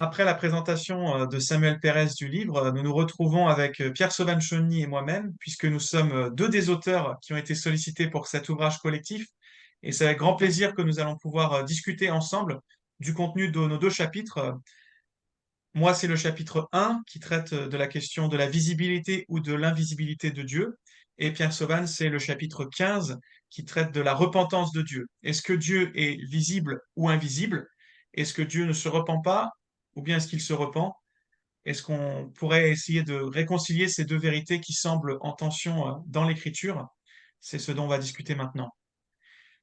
Après la présentation de Samuel Pérez du livre, nous nous retrouvons avec Pierre Sauvanchoni et moi-même, puisque nous sommes deux des auteurs qui ont été sollicités pour cet ouvrage collectif. Et c'est avec grand plaisir que nous allons pouvoir discuter ensemble du contenu de nos deux chapitres. Moi, c'est le chapitre 1 qui traite de la question de la visibilité ou de l'invisibilité de Dieu. Et Pierre Sauvan, c'est le chapitre 15 qui traite de la repentance de Dieu. Est-ce que Dieu est visible ou invisible? Est-ce que Dieu ne se repent pas ou bien est-ce qu'il se repent? Est-ce qu'on pourrait essayer de réconcilier ces deux vérités qui semblent en tension dans l'Écriture? C'est ce dont on va discuter maintenant.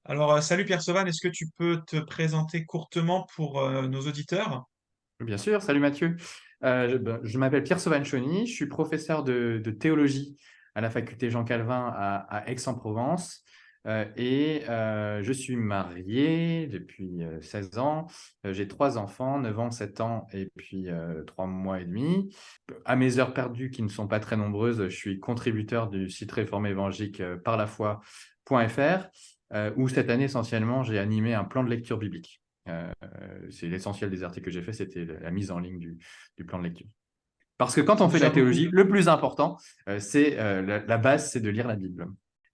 Alors, salut Pierre Sauvan, est-ce que tu peux te présenter courtement pour nos auditeurs? Bien sûr, salut Mathieu. Je m'appelle Pierre Sauvanchoni, je suis professeur de théologie à la faculté Jean Calvin à Aix-en-Provence je suis marié depuis 16 ans. J'ai 3 enfants, 9 ans, 7 ans et puis 3 mois et demi. À mes heures perdues qui ne sont pas très nombreuses, je suis contributeur du site réformé évangélique parlafoi.fr où cette année essentiellement j'ai animé un plan de lecture biblique. C'est l'essentiel des articles que j'ai fait, c'était la mise en ligne du plan de lecture. Parce que quand C'est on fait la déjà beaucoup théologie, de... le plus important, c'est la base, c'est de lire la Bible.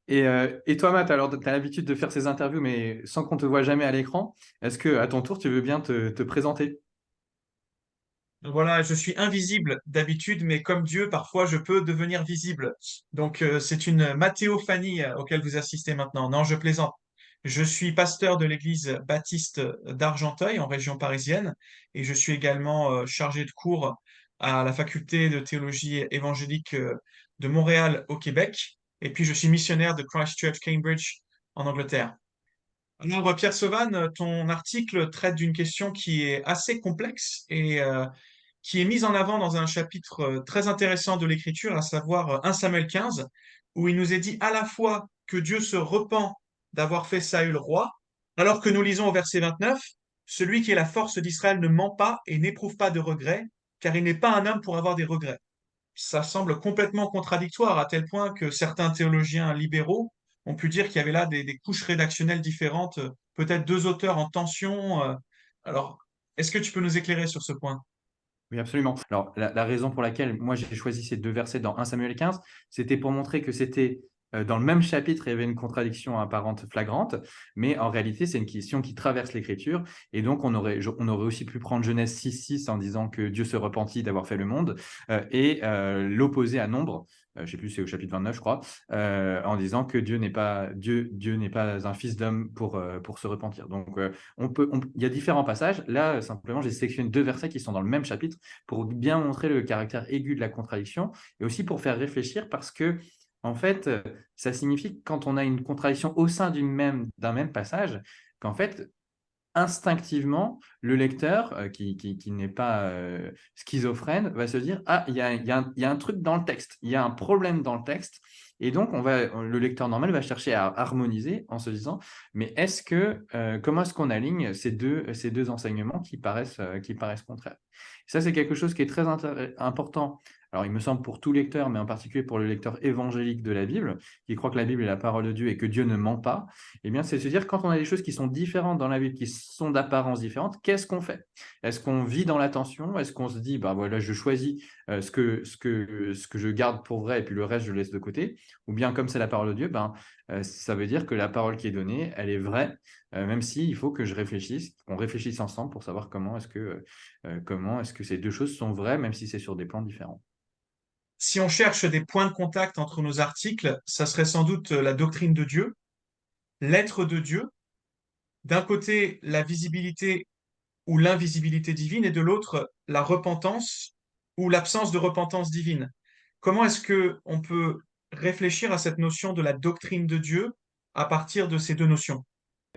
Et toi, Matt, alors tu as l'habitude de faire ces interviews, mais sans qu'on te voit jamais à l'écran. Est-ce que à ton tour, tu veux bien te présenter? Voilà, je suis invisible d'habitude, mais comme Dieu, parfois je peux devenir visible. Donc c'est une mathéophanie auquel vous assistez maintenant. Non, je plaisante. Je suis pasteur de l'église baptiste d'Argenteuil en région parisienne et je suis également chargé de cours à la faculté de théologie évangélique de Montréal au Québec. Et puis je suis missionnaire de Christ Church Cambridge en Angleterre. Alors Pierre Sauvan, ton article traite d'une question qui est assez complexe et qui est mise en avant dans un chapitre très intéressant de l'Écriture, à savoir 1 Samuel 15, où il nous est dit à la fois que Dieu se repent d'avoir fait Saül roi, alors que nous lisons au verset 29, celui qui est la force d'Israël ne ment pas et n'éprouve pas de regrets, car il n'est pas un homme pour avoir des regrets. Ça semble complètement contradictoire, à tel point que certains théologiens libéraux ont pu dire qu'il y avait là des couches rédactionnelles différentes, peut-être deux auteurs en tension. Alors, est-ce que tu peux nous éclairer sur ce point? Oui, absolument. Alors, la raison pour laquelle moi j'ai choisi ces deux versets dans 1 Samuel 15, c'était pour montrer que c'était dans le même chapitre, il y avait une contradiction apparente flagrante, mais en réalité, c'est une question qui traverse l'Écriture. Et donc, on aurait aussi pu prendre Genèse 6,6 en disant que Dieu se repentit d'avoir fait le monde l'opposer à Nombre, je ne sais plus, c'est au chapitre 29, je crois, en disant que Dieu n'est pas un fils d'homme pour se repentir. Donc, il y a différents passages. Là, simplement, j'ai sélectionné deux versets qui sont dans le même chapitre pour bien montrer le caractère aigu de la contradiction et aussi pour faire réfléchir parce que, en fait, ça signifie que quand on a une contradiction au sein d'un même passage, qu'en fait, instinctivement, le lecteur qui n'est pas schizophrène va se dire: «Ah, il y a un truc dans le texte, il y a un problème dans le texte». Et donc, le lecteur normal va chercher à harmoniser en se disant: «Mais comment est-ce qu'on aligne ces deux enseignements qui paraissent contraires?» Ça, c'est quelque chose qui est très important. Alors, il me semble pour tout lecteur, mais en particulier pour le lecteur évangélique de la Bible, qui croit que la Bible est la parole de Dieu et que Dieu ne ment pas. Eh bien, c'est de se dire, quand on a des choses qui sont différentes dans la Bible, qui sont d'apparence différente, qu'est-ce qu'on fait? Est-ce qu'on vit dans la tension? Est-ce qu'on se dit, bah voilà, je choisis ce que je garde pour vrai et puis le reste, je le laisse de côté? Ou bien, comme c'est la parole de Dieu, ça veut dire que la parole qui est donnée, elle est vraie, même si il faut que je réfléchisse, qu'on réfléchisse ensemble pour savoir comment est-ce que ces deux choses sont vraies, même si c'est sur des plans différents. Si on cherche des points de contact entre nos articles, ça serait sans doute la doctrine de Dieu, l'être de Dieu, d'un côté la visibilité ou l'invisibilité divine et de l'autre la repentance ou l'absence de repentance divine. Comment est-ce que on peut réfléchir à cette notion de la doctrine de Dieu à partir de ces deux notions?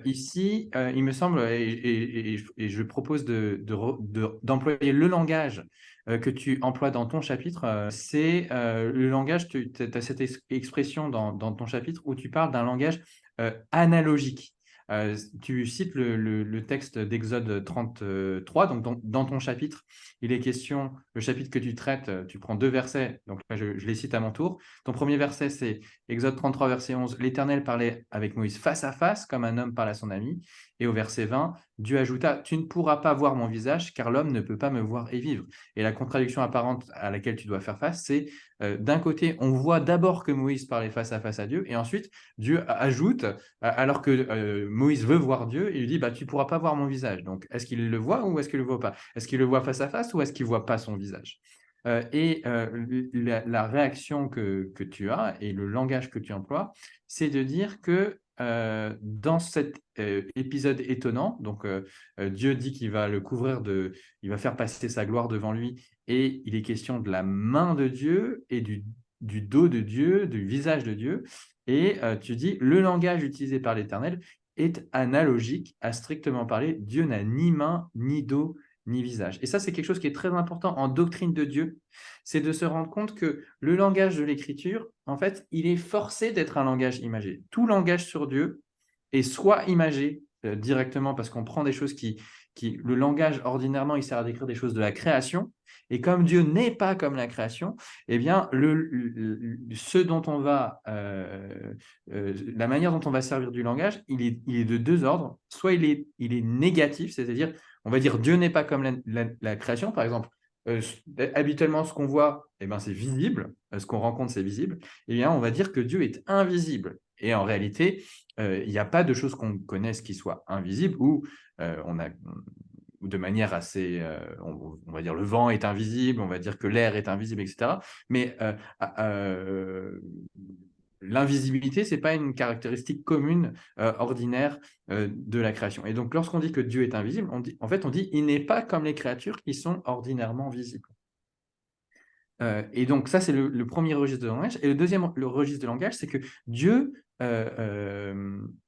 Ici, il me semble, et je propose d'employer le langage que tu emploies dans ton chapitre. C'est le langage, tu as cette expression dans ton chapitre où tu parles d'un langage analogique. Tu cites le texte d'Exode 33, donc dans ton chapitre, il est question, le chapitre que tu traites, tu prends 2 versets, donc là je les cite à mon tour. Ton premier verset, c'est Exode 33, verset 11, « L'Éternel parlait avec Moïse face à face, comme un homme parle à son ami. » Et au verset 20, Dieu ajouta, « Tu ne pourras pas voir mon visage, car l'homme ne peut pas me voir et vivre. » Et la contradiction apparente à laquelle tu dois faire face, c'est d'un côté, on voit d'abord que Moïse parlait face à Dieu, et ensuite, Dieu ajoute, alors que Moïse veut voir Dieu, il lui dit, bah, tu ne pourras pas voir mon visage. Donc, est-ce qu'il le voit ou est-ce qu'il ne le voit pas? Est-ce qu'il le voit face à face ou est-ce qu'il ne voit pas son visage? La réaction que tu as et le langage que tu emploies, c'est de dire que dans cet épisode étonnant, donc Dieu dit qu'il va le couvrir il va faire passer sa gloire devant lui, et il est question de la main de Dieu et du dos de Dieu, du visage de Dieu, et tu dis le langage utilisé par l'Éternel est analogique à strictement parler. Dieu n'a ni main, ni dos, ni visage. Et ça, c'est quelque chose qui est très important en doctrine de Dieu, c'est de se rendre compte que le langage de l'Écriture, en fait, il est forcé d'être un langage imagé. Tout langage sur Dieu est soit imagé directement parce qu'on prend des choses le langage, ordinairement, il sert à décrire des choses de la création, et comme Dieu n'est pas comme la création, eh bien, la manière dont on va servir du langage, il est de 2 ordres. Soit il est négatif, c'est-à-dire, on va dire Dieu n'est pas comme la création, par exemple. Habituellement, ce qu'on voit, eh ben, c'est visible, ce qu'on rencontre, c'est visible. Eh bien, on va dire que Dieu est invisible. Et en réalité, il n'y a pas de choses qu'on connaisse qui soient invisibles, ou de manière assez, on va dire le vent est invisible, on va dire que l'air est invisible, etc. Mais l'invisibilité, ce n'est pas une caractéristique commune, ordinaire de la création. Et donc, lorsqu'on dit que Dieu est invisible, on dit il n'est pas comme les créatures qui sont ordinairement visibles. Et donc, ça, c'est le premier registre de langage. Et le deuxième registre de langage, c'est que Dieu,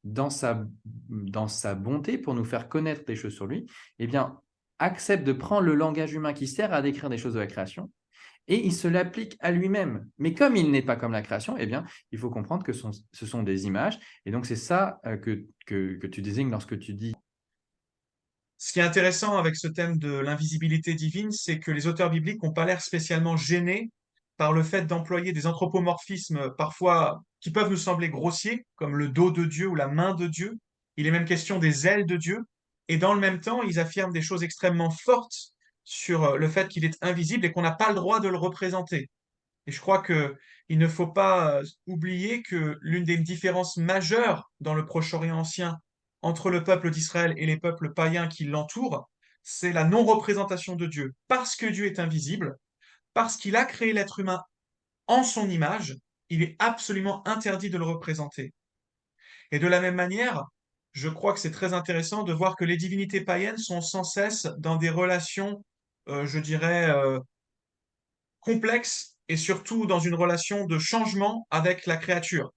dans sa bonté, pour nous faire connaître des choses sur lui, eh bien, accepte de prendre le langage humain qui sert à décrire des choses de la création, et il se l'applique à lui-même. Mais comme il n'est pas comme la création, eh bien, il faut comprendre que ce sont des images. Et donc, c'est ça que tu désignes lorsque tu dis… Ce qui est intéressant avec ce thème de l'invisibilité divine, c'est que les auteurs bibliques n'ont pas l'air spécialement gênés par le fait d'employer des anthropomorphismes parfois qui peuvent nous sembler grossiers, comme le dos de Dieu ou la main de Dieu. Il est même question des ailes de Dieu. Et dans le même temps, ils affirment des choses extrêmement fortes sur le fait qu'il est invisible et qu'on n'a pas le droit de le représenter. Et je crois que il ne faut pas oublier que l'une des différences majeures dans le Proche-Orient ancien entre le peuple d'Israël et les peuples païens qui l'entourent, c'est la non-représentation de Dieu. Parce que Dieu est invisible, parce qu'il a créé l'être humain en son image, il est absolument interdit de le représenter. Et de la même manière, je crois que c'est très intéressant de voir que les divinités païennes sont sans cesse dans des relations, je dirais, complexe et surtout dans une relation de changement avec la créature.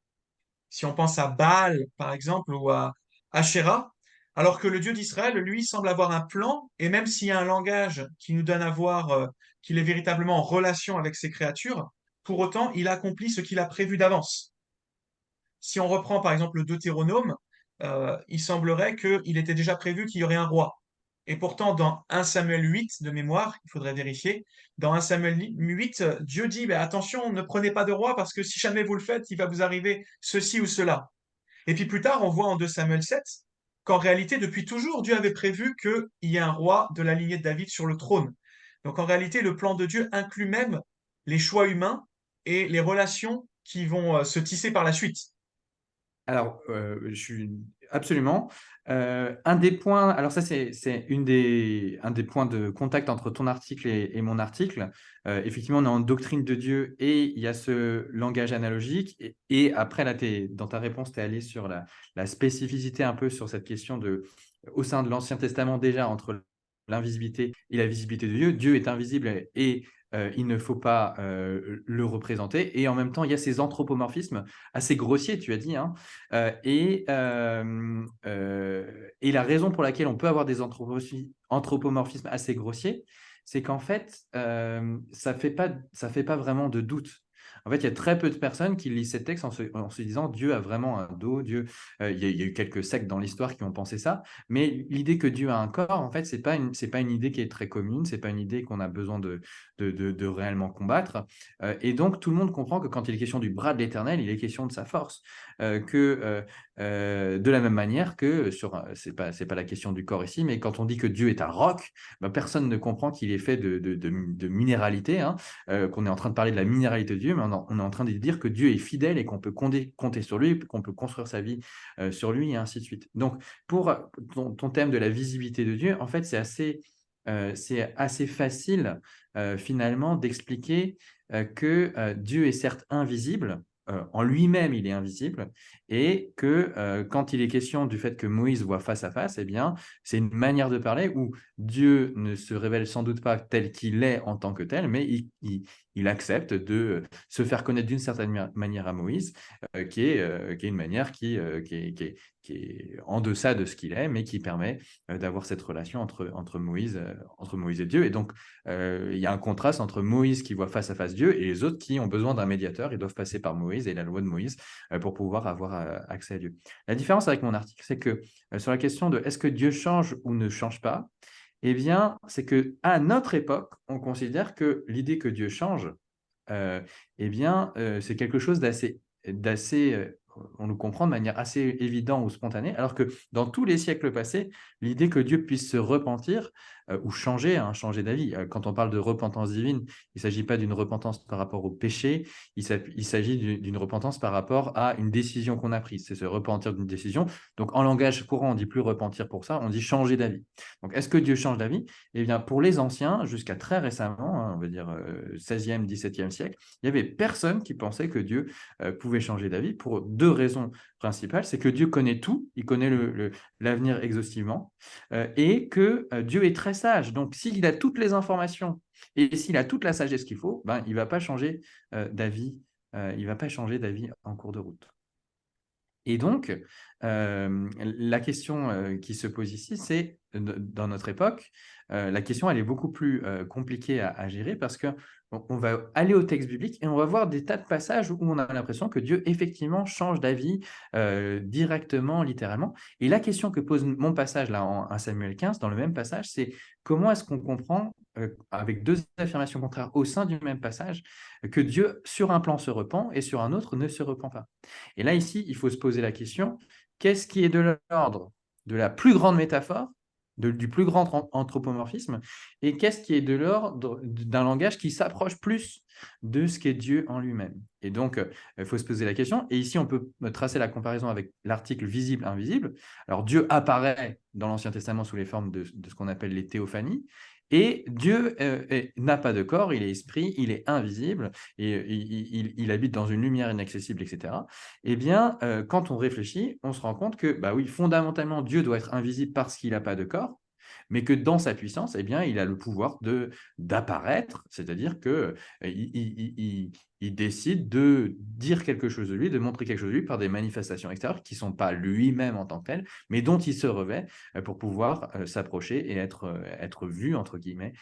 Si on pense à Baal, par exemple, ou à Asherah, alors que le Dieu d'Israël, lui, semble avoir un plan, et même s'il y a un langage qui nous donne à voir qu'il est véritablement en relation avec ses créatures, pour autant, il accomplit ce qu'il a prévu d'avance. Si on reprend par exemple le Deutéronome, il semblerait qu'il était déjà prévu qu'il y aurait un roi. Et pourtant, dans 1 Samuel 8, de mémoire, il faudrait vérifier, dans 1 Samuel 8, Dieu dit, ben, attention, ne prenez pas de roi parce que si jamais vous le faites, il va vous arriver ceci ou cela. Et puis plus tard, on voit en 2 Samuel 7 qu'en réalité, depuis toujours, Dieu avait prévu qu'il y ait un roi de la lignée de David sur le trône. Donc en réalité, le plan de Dieu inclut même les choix humains et les relations qui vont se tisser par la suite. Alors, je suis absolument. Un des points, alors ça, c'est un des points de contact entre ton article et mon article. Effectivement, on est en doctrine de Dieu et il y a ce langage analogique. Et après, là, dans ta réponse, tu es allé sur la spécificité un peu sur cette question au sein de l'Ancien Testament, déjà, entre l'invisibilité et la visibilité de Dieu. Dieu est invisible et il ne faut pas le représenter. Et en même temps, il y a ces anthropomorphismes assez grossiers, tu as dit, hein. Et la raison pour laquelle on peut avoir des anthropomorphismes assez grossiers, c'est qu'en fait, ça fait pas vraiment de doute. En fait, il y a très peu de personnes qui lisent ces textes en se disant Dieu a vraiment un dos, Dieu. Il y a eu quelques sectes dans l'histoire qui ont pensé ça, mais l'idée que Dieu a un corps, en fait, c'est pas une idée qui est très commune, c'est pas une idée qu'on a besoin de réellement combattre. Et donc, tout le monde comprend que quand il est question du bras de l'Éternel, il est question de sa force. De la même manière que c'est pas la question du corps ici, mais quand on dit que Dieu est un roc, ben, personne ne comprend qu'il est fait de minéralité, hein, qu'on est en train de parler de la minéralité de Dieu, mais on est en train de dire que Dieu est fidèle et qu'on peut compter sur lui, qu'on peut construire sa vie sur lui, et ainsi de suite. Donc, pour ton thème de la visibilité de Dieu, en fait, c'est assez facile finalement d'expliquer que Dieu est certes invisible, en lui-même, il est invisible, et que quand il est question du fait que Moïse voit face à face, eh bien, c'est une manière de parler où Dieu ne se révèle sans doute pas tel qu'il est en tant que tel, mais il accepte de se faire connaître d'une certaine manière à Moïse, qui est une manière qui est en deçà de ce qu'il est, mais qui permet d'avoir cette relation entre Moïse et Dieu. Et donc, il y a un contraste entre Moïse qui voit face à face Dieu et les autres qui ont besoin d'un médiateur. Ils doivent passer par Moïse et la loi de Moïse pour pouvoir avoir accès à Dieu. La différence avec mon article, c'est que sur la question de est-ce que Dieu change ou ne change pas, eh bien, c'est qu'à notre époque, on considère que l'idée que Dieu change, eh bien, c'est quelque chose d'assez, on le comprend de manière assez évidente ou spontanée, alors que dans tous les siècles passés, l'idée que Dieu puisse se repentir ou changer, hein, changer d'avis. Quand on parle de repentance divine, il ne s'agit pas d'une repentance par rapport au péché, il s'agit d'une repentance par rapport à une décision qu'on a prise. C'est se repentir d'une décision. Donc, en langage courant, on ne dit plus repentir pour ça, on dit changer d'avis. Donc, est-ce que Dieu change d'avis? Eh bien, pour les anciens, jusqu'à très récemment, hein, on va dire 16e, 17e siècle, il n'y avait personne qui pensait que Dieu pouvait changer d'avis pour deux raisons principales. C'est que Dieu connaît tout, il connaît l'avenir exhaustivement, et que Dieu est très sage. Donc, s'il a toutes les informations et s'il a toute la sagesse qu'il faut, ben, il ne va pas changer d'avis. Il va pas changer d'avis en cours de route. Et donc, la question qui se pose ici, c'est, dans notre époque, la question, elle est beaucoup plus compliquée à gérer parce qu'on va aller au texte biblique et on va voir des tas de passages où on a l'impression que Dieu, effectivement, change d'avis directement, littéralement. Et la question que pose mon passage, là, en 1 Samuel 15, dans le même passage, c'est comment est-ce qu'on comprend, avec deux affirmations contraires au sein du même passage, que Dieu, sur un plan, se repent et sur un autre, ne se repent pas. Et là, ici, il faut se poser la question, qu'est-ce qui est de l'ordre de la plus grande métaphore, du plus grand anthropomorphisme, et qu'est-ce qui est de l'ordre d'un langage qui s'approche plus de ce qu'est Dieu en lui-même? Et donc, il faut se poser la question, et ici, on peut tracer la comparaison avec l'article visible-invisible. Alors, Dieu apparaît dans l'Ancien Testament sous les formes de ce qu'on appelle les théophanies, et Dieu n'a pas de corps, il est esprit, il est invisible, et il habite dans une lumière inaccessible, etc. Eh bien, quand on réfléchit, on se rend compte que, bah oui, fondamentalement, Dieu doit être invisible parce qu'il n'a pas de corps, mais que dans sa puissance, eh bien, il a le pouvoir d'apparaître, c'est-à-dire que il décide de dire quelque chose de lui, de montrer quelque chose de lui par des manifestations extérieures qui ne sont pas lui-même en tant que tel, mais dont il se revêt pour pouvoir s'approcher et être vu, entre guillemets,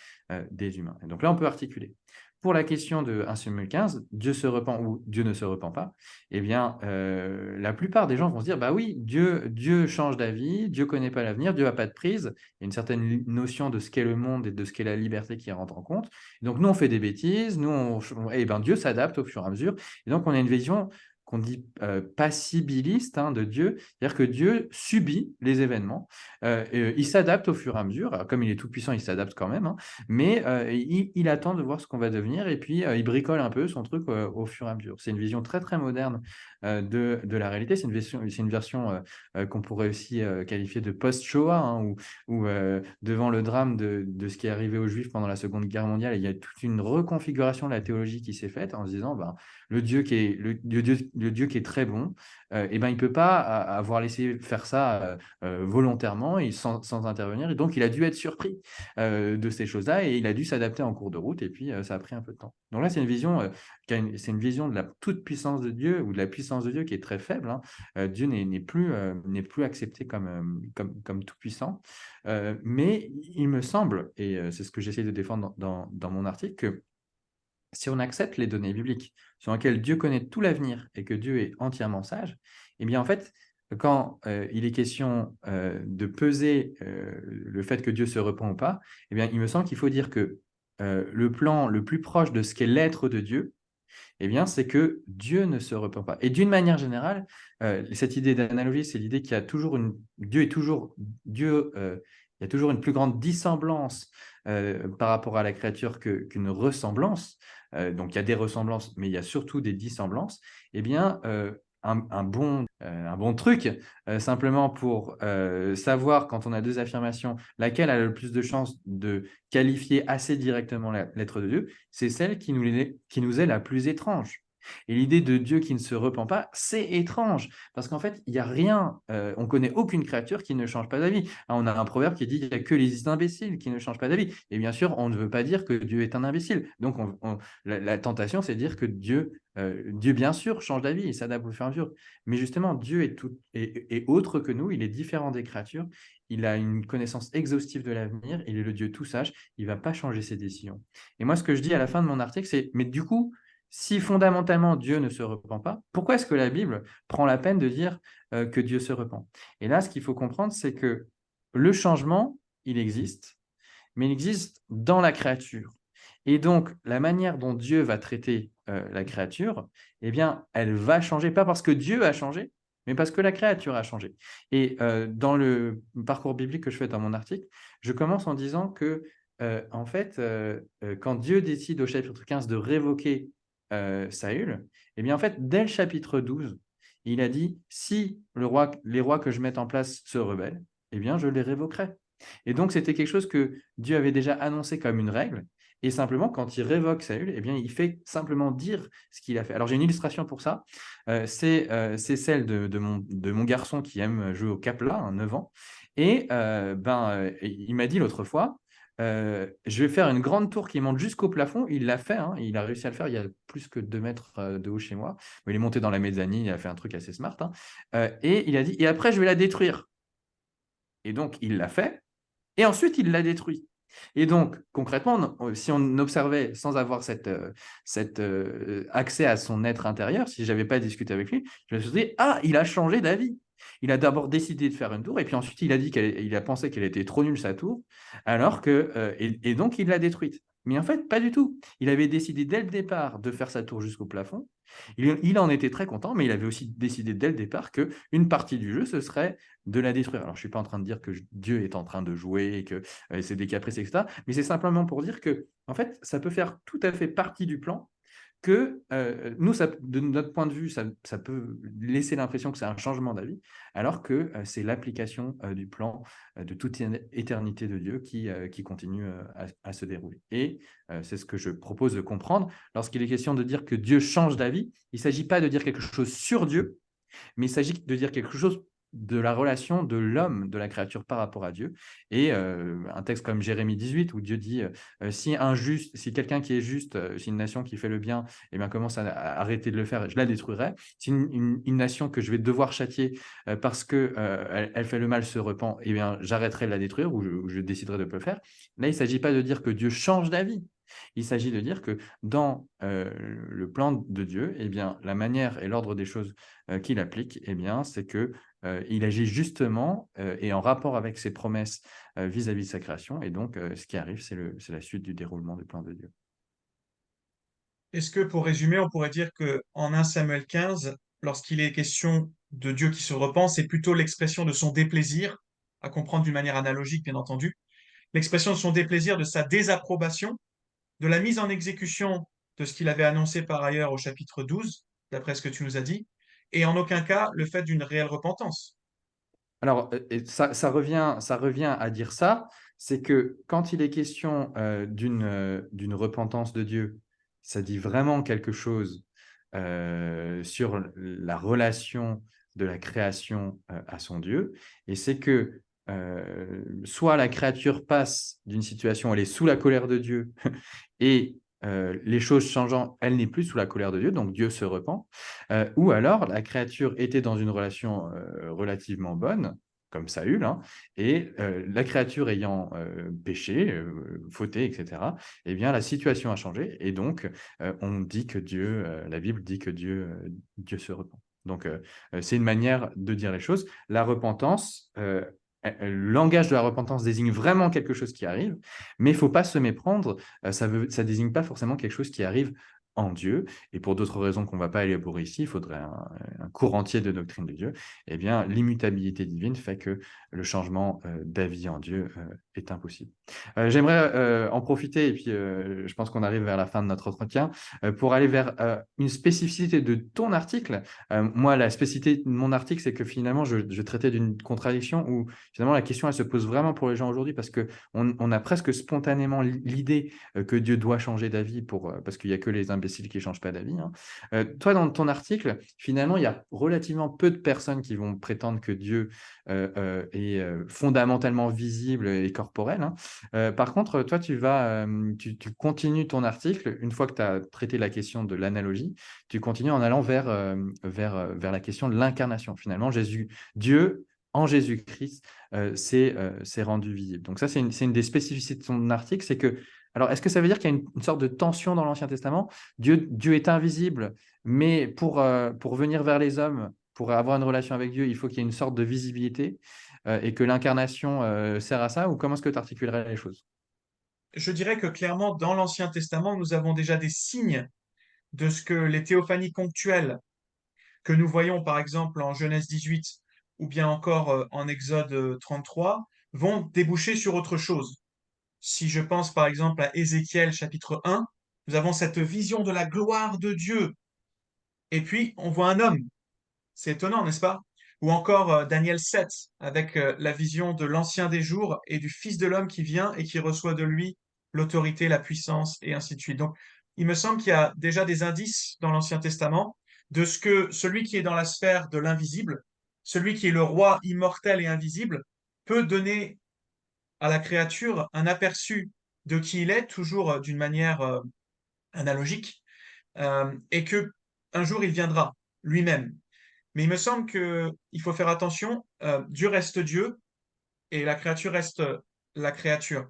des humains. Et donc là, on peut articuler. Pour la question de 1 Samuel 15, Dieu se repent ou Dieu ne se repent pas, eh bien, la plupart des gens vont se dire, bah oui, Dieu change d'avis, Dieu ne connaît pas l'avenir, Dieu n'a pas de prise, il y a une certaine notion de ce qu'est le monde et de ce qu'est la liberté qui rentre en compte. Donc, nous, on fait des bêtises, eh ben, Dieu s'adapte au fur et à mesure. Et donc, on a une vision qu'on dit passibiliste de Dieu, c'est-à-dire que Dieu subit les événements, il s'adapte au fur et à mesure. Alors, comme il est tout-puissant, il s'adapte quand même, mais il attend de voir ce qu'on va devenir et puis il bricole un peu son truc au fur et à mesure. C'est une vision très très moderne de la réalité. C'est une version qu'on pourrait aussi qualifier de post-Shoah, où devant le drame de ce qui est arrivé aux Juifs pendant la Seconde Guerre mondiale, il y a toute une reconfiguration de la théologie qui s'est faite en se disant ben, le Dieu qui est très bon, eh ben, il ne peut pas avoir laissé faire ça volontairement et sans intervenir. Et donc, il a dû être surpris de ces choses-là et il a dû s'adapter en cours de route. Et puis, ça a pris un peu de temps. Donc là, c'est une vision, c'est une vision de la toute-puissance de Dieu ou de la puissance de Dieu qui est très faible. Dieu n'est plus accepté comme tout-puissant. Mais il me semble, et c'est ce que j'essaie de défendre dans mon article, que si on accepte les données bibliques sur lesquelles Dieu connaît tout l'avenir et que Dieu est entièrement sage, eh bien en fait, quand il est question de peser le fait que Dieu se repent ou pas, eh bien il me semble qu'il faut dire que le plan le plus proche de ce qu'est l'être de Dieu, eh bien, c'est que Dieu ne se repent pas. Et d'une manière générale, cette idée d'analogie, c'est l'idée qu'il y a toujours Dieu est toujours Dieu. Il y a toujours une plus grande dissemblance par rapport à la créature qu'une ressemblance. Donc, il y a des ressemblances, mais il y a surtout des dissemblances. Eh bien, un bon truc, simplement pour savoir, quand on a deux affirmations, laquelle a le plus de chances de qualifier assez directement l'être de Dieu, c'est celle qui nous est la plus étrange. Et l'idée de Dieu qui ne se repent pas, c'est étrange, parce qu'en fait, il n'y a rien, on connaît aucune créature qui ne change pas d'avis. Hein, on a un proverbe qui dit qu'il n'y a que les imbéciles qui ne changent pas d'avis. Et bien sûr, on ne veut pas dire que Dieu est un imbécile. Donc, la tentation, c'est de dire que Dieu, bien sûr, change d'avis, il s'adapte au fur et à mesure. Mais justement, Dieu est autre que nous, il est différent des créatures, il a une connaissance exhaustive de l'avenir, il est le Dieu tout sage, il ne va pas changer ses décisions. Et moi, ce que je dis à la fin de mon article, c'est, mais du coup, si fondamentalement Dieu ne se repent pas, pourquoi est-ce que la Bible prend la peine de dire que Dieu se repent? Et là, ce qu'il faut comprendre, c'est que le changement, il existe, mais il existe dans la créature. Et donc, la manière dont Dieu va traiter la créature, eh bien, elle va changer, pas parce que Dieu a changé, mais parce que la créature a changé. Et dans le parcours biblique que je fais dans mon article, je commence en disant que, en fait, quand Dieu décide au chapitre 15 de révoquer Saül, eh bien, en fait, dès le chapitre 12, il a dit, si les rois que je mette en place se rebellent, eh bien, je les révoquerai. Et donc, c'était quelque chose que Dieu avait déjà annoncé comme une règle. Et simplement, quand il révoque Saül, eh bien, il fait simplement dire ce qu'il a fait. Alors, j'ai une illustration pour ça. C'est celle de mon garçon qui aime jouer au Capla, 9 ans. Et il m'a dit l'autre fois, je vais faire une grande tour qui monte jusqu'au plafond. Il l'a fait, hein, il a réussi à le faire. Il y a plus que 2 mètres de haut chez moi. Il est monté dans la mezzanine, il a fait un truc assez smart, hein. Et il a dit, et après, je vais la détruire. Et donc, il l'a fait. Et ensuite, il l'a détruit. Et donc, concrètement, si on observait sans avoir cet accès à son être intérieur, si je n'avais pas discuté avec lui, je me suis dit, ah, il a changé d'avis. Il a d'abord décidé de faire une tour, et puis ensuite, il a dit qu'il a pensé qu'elle était trop nulle, sa tour, alors que, et donc, il l'a détruite. Mais en fait, pas du tout. Il avait décidé dès le départ de faire sa tour jusqu'au plafond. Il en était très content, mais il avait aussi décidé dès le départ qu'une partie du jeu, ce serait de la détruire. Alors, je ne suis pas en train de dire que Dieu est en train de jouer et que c'est des caprices, etc. Mais c'est simplement pour dire que, en fait, ça peut faire tout à fait partie du plan, que nous, de notre point de vue, ça peut laisser l'impression que c'est un changement d'avis, alors que c'est l'application du plan de toute éternité de Dieu qui continue à se dérouler. Et c'est ce que je propose de comprendre. Lorsqu'il est question de dire que Dieu change d'avis, il ne s'agit pas de dire quelque chose sur Dieu, mais il s'agit de dire quelque chose de la relation de l'homme, de la créature par rapport à Dieu. Et un texte comme Jérémie 18, où Dieu dit, si quelqu'un qui est juste, si une nation qui fait le bien, eh bien, commence à arrêter de le faire, je la détruirai. Si une nation que je vais devoir châtier parce qu'elle elle fait le mal se repent, eh bien, j'arrêterai de la détruire ou je déciderai de ne pas le faire. Là, il ne s'agit pas de dire que Dieu change d'avis. Il s'agit de dire que dans le plan de Dieu, eh bien, la manière et l'ordre des choses qu'il applique, eh bien, c'est que il agit justement et en rapport avec ses promesses vis-à-vis de sa création. Et donc, ce qui arrive, c'est la suite du déroulement du plan de Dieu. Est-ce que pour résumer, on pourrait dire que en 1 Samuel 15, lorsqu'il est question de Dieu qui se repent, c'est plutôt l'expression de son déplaisir, à comprendre d'une manière analogique, bien entendu, l'expression de son déplaisir, de sa désapprobation, de la mise en exécution de ce qu'il avait annoncé par ailleurs au chapitre 12, d'après ce que tu nous as dit, et en aucun cas le fait d'une réelle repentance. Alors, et ça revient à dire ça, c'est que quand il est question d'une repentance de Dieu, ça dit vraiment quelque chose sur la relation de la création à son Dieu. Et c'est que soit la créature passe d'une situation où elle est sous la colère de Dieu et les choses changeant, elle n'est plus sous la colère de Dieu, donc Dieu se repent. Ou alors la créature était dans une relation relativement bonne, comme Saül, hein, et la créature ayant péché, fauté, etc., eh bien, la situation a changé, et donc on dit que Dieu, la Bible dit que Dieu se repent. Donc, c'est une manière de dire les choses. La repentance, le langage de la repentance désigne vraiment quelque chose qui arrive, mais il ne faut pas se méprendre, ça désigne pas forcément quelque chose qui arrive en Dieu, et pour d'autres raisons qu'on ne va pas élaborer ici, il faudrait un cours entier de doctrine de Dieu. Eh bien, l'immutabilité divine fait que le changement d'avis en Dieu est impossible. J'aimerais en profiter, et puis je pense qu'on arrive vers la fin de notre entretien, pour aller vers une spécificité de ton article. Moi, la spécificité de mon article, c'est que finalement, je traitais d'une contradiction où finalement la question, elle se pose vraiment pour les gens aujourd'hui, parce qu'on a presque spontanément l'idée que Dieu doit changer d'avis parce qu'il n'y a que les imbéciles qui ne changent pas d'avis, hein. Toi, dans ton article, finalement, il y a relativement peu de personnes qui vont prétendre que Dieu est fondamentalement visible et corporel, hein. Par contre, toi, tu continues ton article, une fois que tu as traité la question de l'analogie, tu continues en allant vers la question de l'incarnation. Finalement, Dieu, en Jésus-Christ, s'est rendu visible. Donc ça, c'est une des spécificités de ton article, c'est que, alors, est-ce que ça veut dire qu'il y a une sorte de tension dans l'Ancien Testament? Dieu est invisible, mais pour venir vers les hommes, pour avoir une relation avec Dieu, il faut qu'il y ait une sorte de visibilité, et que l'incarnation sert à ça, ou comment est-ce que tu articulerais les choses? Je dirais que clairement, dans l'Ancien Testament, nous avons déjà des signes de ce que les théophanies ponctuelles que nous voyons par exemple en Genèse 18 ou bien encore en Exode 33 vont déboucher sur autre chose. Si je pense par exemple à Ézéchiel chapitre 1, nous avons cette vision de la gloire de Dieu. Et puis, on voit un homme. C'est étonnant, n'est-ce pas? Ou encore Daniel 7, avec la vision de l'Ancien des jours et du Fils de l'homme qui vient et qui reçoit de lui l'autorité, la puissance, et ainsi de suite. Donc, il me semble qu'il y a déjà des indices dans l'Ancien Testament de ce que celui qui est dans la sphère de l'invisible, celui qui est le roi immortel et invisible, peut donner à la créature un aperçu de qui il est, toujours d'une manière analogique, et que un jour il viendra lui-même. Mais il me semble qu'il faut faire attention, Dieu reste Dieu et la créature reste la créature.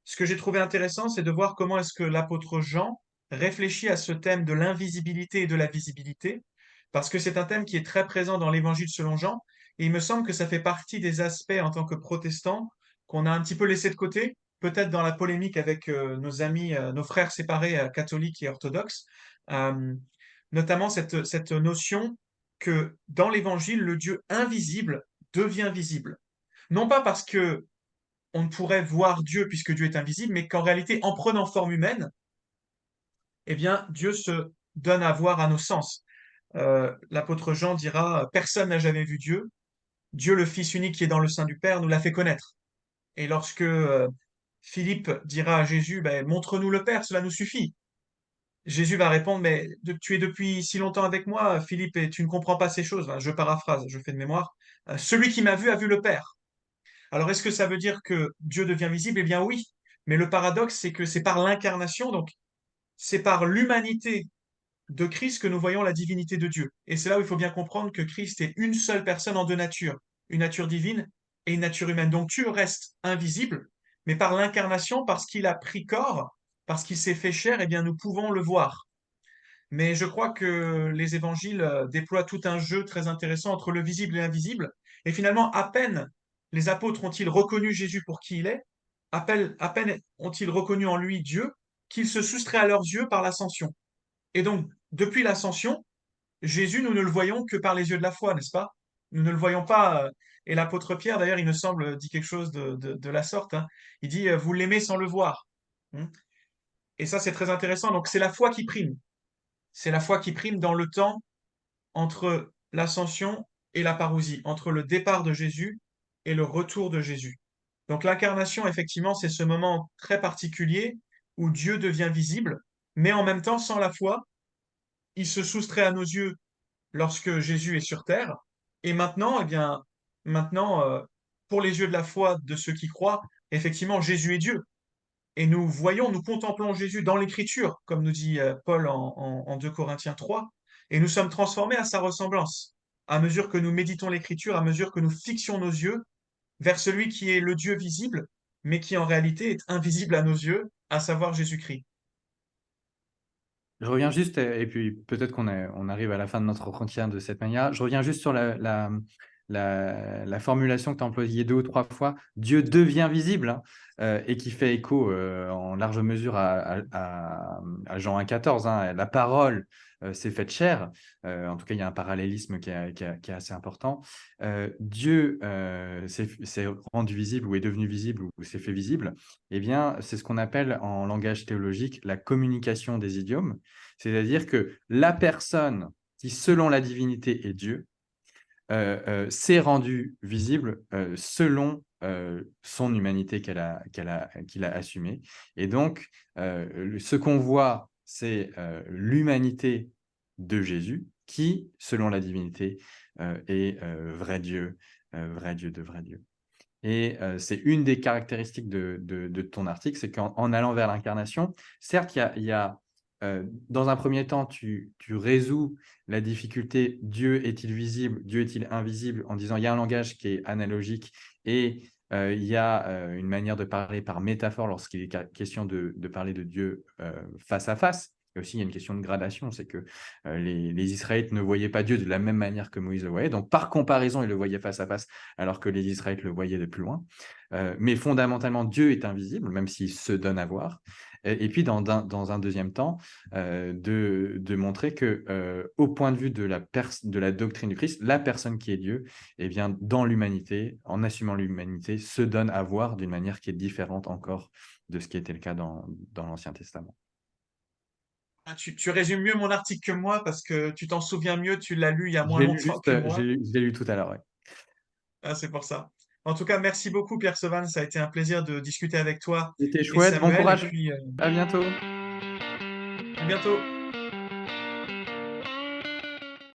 Ce que j'ai trouvé intéressant, c'est de voir comment est-ce que l'apôtre Jean réfléchit à ce thème de l'invisibilité et de la visibilité, parce que c'est un thème qui est très présent dans l'Évangile selon Jean, et il me semble que ça fait partie des aspects en tant que protestants qu'on a un petit peu laissé de côté, peut-être dans la polémique avec nos amis, nos frères séparés catholiques et orthodoxes, euh, notamment cette notion que dans l'Évangile, le Dieu invisible devient visible. Non pas parce que on ne pourrait voir Dieu puisque Dieu est invisible, mais qu'en réalité, en prenant forme humaine, eh bien, Dieu se donne à voir à nos sens. L'apôtre Jean dira, personne n'a jamais vu Dieu. Dieu, le Fils unique qui est dans le sein du Père, nous l'a fait connaître. Et lorsque Philippe dira à Jésus, ben, montre-nous le Père, cela nous suffit. Jésus va répondre, mais tu es depuis si longtemps avec moi, Philippe, et tu ne comprends pas ces choses. Je paraphrase, je fais de mémoire. Celui qui m'a vu a vu le Père. Alors, est-ce que ça veut dire que Dieu devient visible? Eh bien oui. Mais le paradoxe, c'est que c'est par l'incarnation, donc c'est par l'humanité de Christ que nous voyons la divinité de Dieu. Et c'est là où il faut bien comprendre que Christ est une seule personne en deux natures, une nature divine et une nature humaine. Donc Dieu reste invisible, mais par l'incarnation, parce qu'il a pris corps, parce qu'il s'est fait chair, eh bien nous pouvons le voir. Mais je crois que les évangiles déploient tout un jeu très intéressant entre le visible et l'invisible. Et finalement, à peine les apôtres ont-ils reconnu Jésus pour qui il est, à peine ont-ils reconnu en lui Dieu, qu'il se soustrait à leurs yeux par l'ascension. Et donc, depuis l'ascension, Jésus, nous ne le voyons que par les yeux de la foi, n'est-ce pas? Nous ne le voyons pas. Et l'apôtre Pierre, d'ailleurs, il me semble, dit quelque chose de la sorte, hein. Il dit, vous l'aimez sans le voir. Hein. Et ça, c'est très intéressant. Donc, c'est la foi qui prime. C'est la foi qui prime dans le temps entre l'ascension et la parousie, entre le départ de Jésus et le retour de Jésus. Donc l'incarnation, effectivement, c'est ce moment très particulier où Dieu devient visible, mais en même temps, sans la foi, il se soustrait à nos yeux lorsque Jésus est sur terre. Et maintenant, eh bien, maintenant, pour les yeux de la foi de ceux qui croient, effectivement, Jésus est Dieu. Et nous voyons, nous contemplons Jésus dans l'Écriture, comme nous dit Paul en 2 Corinthiens 3, et nous sommes transformés à sa ressemblance. À mesure que nous méditons l'Écriture, à mesure que nous fixions nos yeux vers celui qui est le Dieu visible, mais qui en réalité est invisible à nos yeux, à savoir Jésus-Christ. Je reviens juste, et puis peut-être on arrive à la fin de notre entretien de cette manière. Je reviens juste sur la formulation que tu as employée 2 ou 3 fois, Dieu devient visible, hein, et qui fait écho en large mesure à Jean 1,14, hein, la parole s'est faite chair. En tout cas, il y a un parallélisme qui est assez important. Dieu s'est rendu visible ou est devenu visible ou s'est fait visible. Eh bien, c'est ce qu'on appelle en langage théologique la communication des idiomes. C'est-à-dire que la personne qui, selon la divinité, est Dieu, s'est rendue visible selon son humanité qu'il a assumée. Et donc, ce qu'on voit, c'est l'humanité de Jésus qui, selon la divinité, est vrai Dieu de vrai Dieu. Et c'est une des caractéristiques de ton article, c'est qu'en allant vers l'incarnation, certes, il y a dans un premier temps, tu résous la difficulté Dieu est-il visible, Dieu est-il invisible, en disant il y a un langage qui est analogique et il y a une manière de parler par métaphore lorsqu'il est question de parler de Dieu face à face. Et aussi, il y a une question de gradation, c'est que les Israélites ne voyaient pas Dieu de la même manière que Moïse le voyait. Donc, par comparaison, ils le voyaient face à face, alors que les Israélites le voyaient de plus loin. Mais fondamentalement, Dieu est invisible, même s'il se donne à voir. Et puis, dans un deuxième temps, de montrer que, au point de vue de la doctrine du Christ, la personne qui est Dieu, eh bien, dans l'humanité, en assumant l'humanité, se donne à voir d'une manière qui est différente encore de ce qui était le cas dans l'Ancien Testament. Ah, tu résumes mieux mon article que moi parce que tu t'en souviens mieux, tu l'as lu il y a moins longtemps que moi. Je l'ai lu tout à l'heure, ouais. Ah, c'est pour ça. En tout cas, merci beaucoup, Pierre Sevan. Ça a été un plaisir de discuter avec toi C'était et chouette, bon Samuel. Et courage, puis, à bientôt. à bientôt.